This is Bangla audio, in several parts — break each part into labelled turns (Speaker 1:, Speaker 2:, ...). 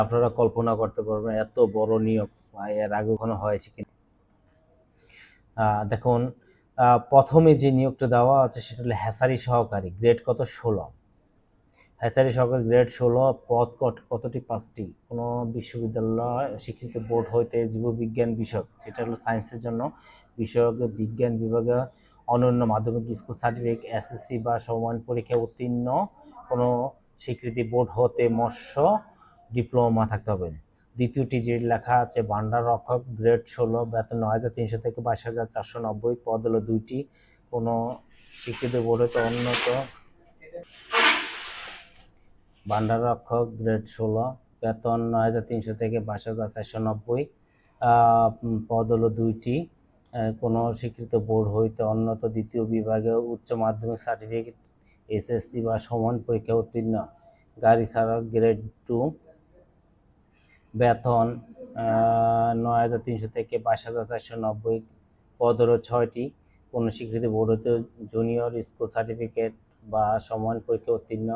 Speaker 1: আপনারা কল্পনা করতে পারবেন এত বড় নিয়োগ এর আগে কখনো হয়েছে কিনা। দেখুন, প্রথমে যে নিয়োগটা দেওয়া আছে সেটা হলো হ্যাচারি সহকারী, গ্রেড কত 16। হ্যাচারি সহকারী গ্রেড 16, পদ কতটি? 5টি। কোনো বিশ্ববিদ্যালয় স্বীকৃত বোর্ড হইতে জীববিজ্ঞান বিষয়ক, যেটা হলো সায়েন্সের জন্য বিষয়ক বিজ্ঞান বিভাগে অনন্য মাধ্যমিক স্কুল সার্টিফিকেট, এসএসসি বা সমমান পরীক্ষায় উত্তীর্ণ কোনো স্বীকৃতি বোর্ড হতে মৎস্য ডিপ্লোমা থাকতে হবে। দ্বিতীয়টি যে লেখা আছে ভান্ডার রক্ষক, গ্রেড 16, বেতন 9,300 থেকে 22,490, পদ হলো 2টি। কোনো স্বীকৃত বোর্ড হতে উন্নত ভান্ডার রক্ষক, গ্রেড 16, বেতন 9,300 থেকে 22,490, পদ হলো 2টি। কোনো স্বীকৃত বোর্ড হইতে উন্নত দ্বিতীয় বিভাগে উচ্চ মাধ্যমিক সার্টিফিকেট, এসএসসি বা সমান পরীক্ষা উত্তীর্ণ। গাড়ি চালক, গ্রেড 2, বেতন 9,300 থেকে 22,490, পদ হলো 6টি। কোনো স্বীকৃতি বোর্ড হতে জুনিয়র স্কুল সার্টিফিকেট বা সমান পরীক্ষা উত্তীর্ণ,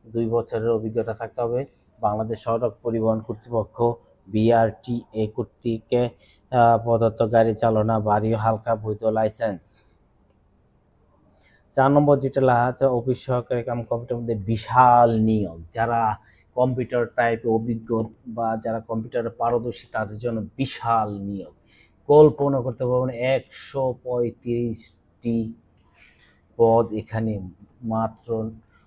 Speaker 1: 2 বছরের অভিজ্ঞতা থাকতে হবে। বাংলাদেশ সড়ক পরিবহন কর্তৃপক্ষ BRTA কর্তৃক প্রদত্ত গাড়ি চালনা, ভারী হালকা বৈধ লাইসেন্স। 4 নম্বর যেটা লেখা আছে অফিস সহকারী কাম কম্পিউটার মধ্যে বিশাল নিয়োগ, যারা কম্পিউটার টাইপে অভিজ্ঞ বা যারা কম্পিউটারে পারদর্শী তাদের জন্য বিশাল নিয়োগ। কল্পনা করতে পারবেন 135টি পদ এখানে মাত্র।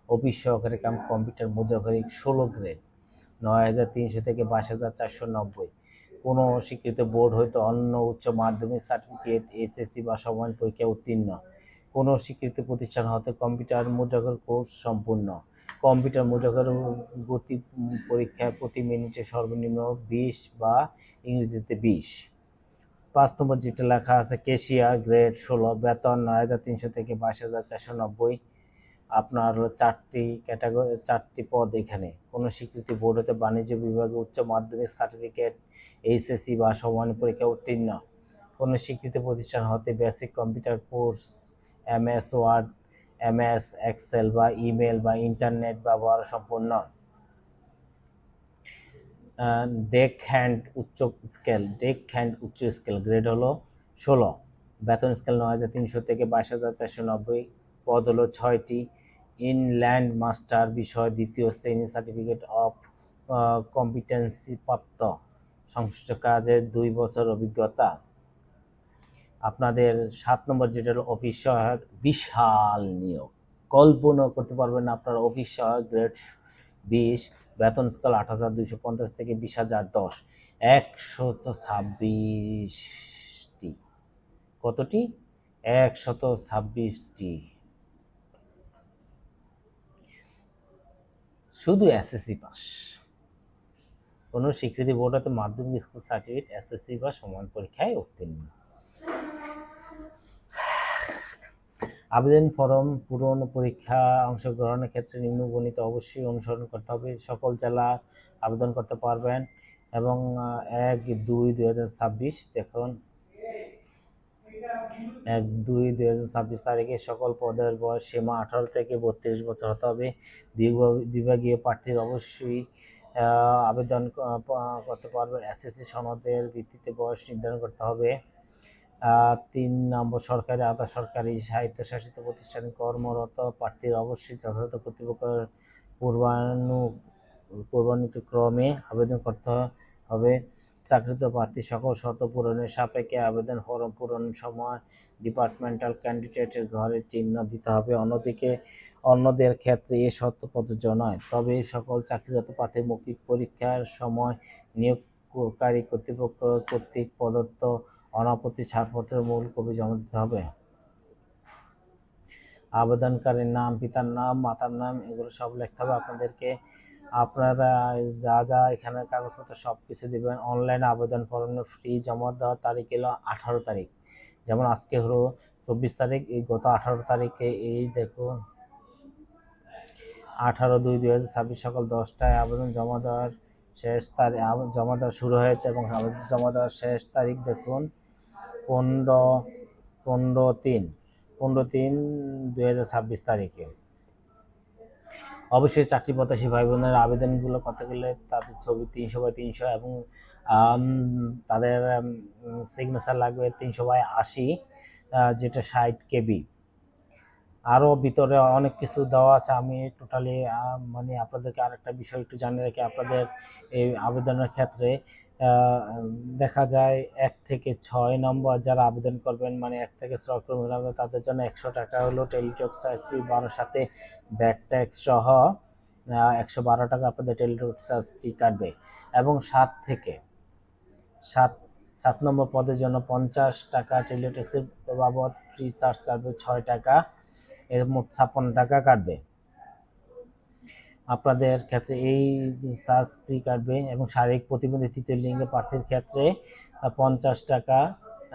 Speaker 1: অফিস সহকারী কাম কম্পিউটার মুদ্রাকারী 16 গ্রেড, 9,300 থেকে 22,490, কোনো স্বীকৃত বোর্ড হইতে অন্য উচ্চ মাধ্যমিক সার্টিফিকেট, এসএসসি বা সমান পরীক্ষা উত্তীর্ণ। কোনো স্বীকৃত প্রতিষ্ঠান হতে কম্পিউটার মুদ্রাকর কোর্স সম্পূর্ণ। কম্পিউটার মুদ্রাকর গতি পরীক্ষায় প্রতি মিনিটে সর্বনিম্ন 20 বা ইংরেজিতে 20। 5 নম্বর যেটা লেখা আছে ক্যাশিয়ার, গ্রেড 16, বেতন 9,300 থেকে 22,490, আপনার হলো 4টি ক্যাটাগরি, 4টি পদ এখানে। কোনো স্বীকৃতি বোর্ড হতে বাণিজ্য বিভাগে উচ্চ মাধ্যমিক সার্টিফিকেট, এইচএসসি বা সমান পরীক্ষা উত্তীর্ণ। কোনো স্বীকৃত প্রতিষ্ঠান হতে basic computer course, MS word, MS excel বা ইমেল বা ইন্টারনেট ব্যবহার সম্পন্ন। ডেক হ্যান্ড উচ্চ স্কেল, গ্রেড হলো 16, বেতন স্কেল 9,300 থেকে 22,490, পদ হলো 6টি। ইনল্যান্ড মাস্টার বিষয় দ্বিতীয় শ্রেণী সার্টিফিকেট অফ কম্পিটেন্সি প্রাপ্ত, সংশ্লিষ্ট কাজে 2 বছর অভিজ্ঞতা। আপনাদের 7 নম্বর যেটা হলো অফিস সহায়ক, বিশাল নিয়োগ, কল্পনা করতে পারবেন না। আপনার অফিস সহায়ক গ্রেড 20, বেতন স্কেল 8,250 থেকে 20,010, 126টি। কতটি? 126টি। শুধু এসএসসি পাস। কোনো স্বীকৃতি বোর্ড হতে মাধ্যমিক স্কুল সার্টিফিকেট, এসএসসি বা সমান পরীক্ষায় উত্তীর্ণ। আবেদন ফরম পূরণ, পরীক্ষা অংশগ্রহণের ক্ষেত্রে নিম্নবর্ণিত অবশ্যই অনুসরণ করতে হবে। সকল জেলা আবেদন করতে পারবেন এবং 1/2/2026 দেখুন 1/2/2026 তারিখে সকল পদের বয়স সীমা 18 থেকে 32 বছর হতে হবে। বিভাগীয় প্রার্থীর অবশ্যই আবেদন করতে পারবেন। এসএসসি সনদের ভিত্তিতে বয়স নির্ধারণ করতে হবে। 3 নম্বর সরকারি, আধা সরকারি, স্বায়ত্তশাসিত প্রতিষ্ঠানে কর্মরত প্রার্থীর অবশ্যই যথাযথ কর্তৃপক্ষের পূর্বানুমোদিত ক্রমে আবেদন করতে হবে। চাকরিত প্রার্থী সকল শর্ত পূরণের সাপেক্ষে আবেদন ফরম পূরণের সময় ডিপার্টমেন্টাল ক্যান্ডিডেটের ঘরে চিহ্ন দিতে হবে। অন্যদের ক্ষেত্রে এ শর্ত প্রযোজ্য নয়। তবে সকল চাকরিরত প্রার্থীর মৌখিক পরীক্ষার সময় নিয়োগকারী কর্তৃপক্ষ কর্তৃক প্রদত্ত অনাপত্তি ছাড়পত্রের মূল কপি জমা দিতে হবে। আবেদনকারীর নাম, পিতার নাম, মাতার নাম, এগুলো সব লিখতে হবে আপনাদেরকে। আপনারা যা যা এখানে কাগজপত্র সব কিছু দেবেন। অনলাইনে আবেদন ফর্মের ফি জমা দেওয়ার তারিখ হলো 18 তারিখ। যেমন আজকে হলো 24 তারিখ, এই গত 18 তারিখে এই দেখুন 18/2/2026 সকাল 10টায় আবেদন জমা দেওয়ার শেষ তারিখ, জমা দেওয়া শুরু হয়েছে এবং আবেদন জমা দেওয়ার শেষ তারিখ দেখুন 15/3/2026 তারিখে। অবশ্যই চাকরি প্রত্যাশী ভাই বোনের আবেদনগুলো করতে গেলে তাদের ছবি 300x300 এবং তাদের সিগনেচার লাগবে 300/80, যেটা 60 KB। আরও ভিতরে অনেক কিছু দেওয়া আছে। আমি টোটালি মানে আপনাদেরকে আরেকটা বিষয় একটু জানিয়ে রাখি, আপনাদের এই আবেদনের ক্ষেত্রে দেখা যায় 1 থেকে 6 নম্বর যারা আবেদন করবেন, মানে 1 থেকে 6 কর্মী তাদের জন্য 100 টাকা হলো টেলিটক এসপি 12 সাথে ব্যাক ট্যাক্স সহ 112 টাকা আপনাদের টেলিটক এসপি কাটবে। এবং 7 নম্বর পদের জন্য 50 টাকা টেলিটক্সের বাবদ ফ্রি চার্জ কাটবে 6 টাকা, এর মোট 56 টাকা কাটবে আপনাদের ক্ষেত্রে। এই চার্জ ফ্রি কাটবে। এবং শারীরিক প্রতিবন্ধী তৃতীয় লিঙ্গের প্রার্থীর ক্ষেত্রে 50 টাকা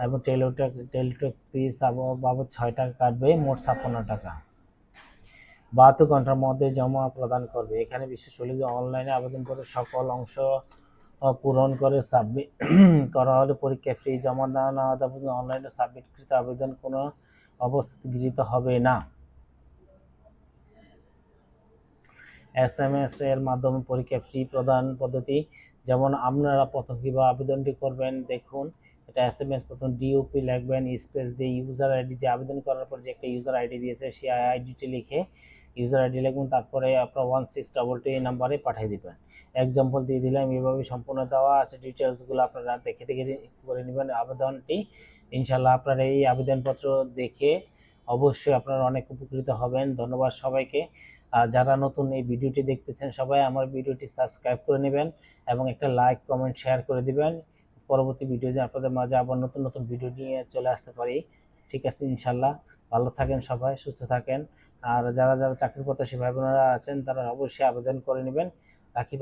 Speaker 1: এবং টেলিটক ফ্রি বাবদ 6 টাকা কাটবে, মোট 56 টাকা। 72 ঘন্টার মধ্যে জমা প্রদান করবে। এখানে বিশেষ হলে যে অনলাইনে আবেদন করে সকল অংশ পূরণ করে সাবমিট করা হলে পরীক্ষা ফি জমা না দেওয়া পর্যন্ত অনলাইনে সাবমিটকৃত আবেদন কোনো অবস্থাতে গৃহীত হবে না। SMS এর মাধ্যমে পরীক্ষা ফি প্রদান পদ্ধতি, যেমন আপনারা প্রথম কিভাবে আবেদনটি করবেন দেখুন। এটা SMS প্রথম ডিওপি লিখবেন, স্পেস দিয়ে ইউজার আইডি, যে আবেদন করার পর যে একটা ইউজার আইডি দিয়েছে সেই আইডিটি লিখে ইউজার আইডি লিখবেন, তারপরে আপনার 1622 এই নাম্বারে পাঠিয়ে দিবেন। এক্সাম্পল দিয়ে দিলাম, এভাবে সম্পূর্ণ দেওয়া আছে। ডিটেলসগুলো আপনারা দেখে করে নেবেন আবেদনটি। ইনশাল্লাহ আপনারা এই আবেদনপত্র দেখে অবশ্যই আপনারা অনেক উপকৃত হবেন। ধন্যবাদ সবাইকে। যারা নতুন এই ভিডিওটি দেখতেছেন সবাই আমার ভিডিওটি সাবস্ক্রাইব করে নেবেন এবং একটা লাইক কমেন্ট শেয়ার করে দিবেন। পরবর্তী ভিডিও যে আপনাদের মাঝে আবার নতুন নতুন ভিডিও নিয়ে চলে আসতে পারি। ঠিক আছে, ইনশাল্লাহ। ভালো থাকেন সবাই, সুস্থ থাকেন। আর যারা চাকরি প্রত্যাশী ভাই বোনেরা আছেন তারা অবশ্যই আবেদন করে নেবেন। রাখি।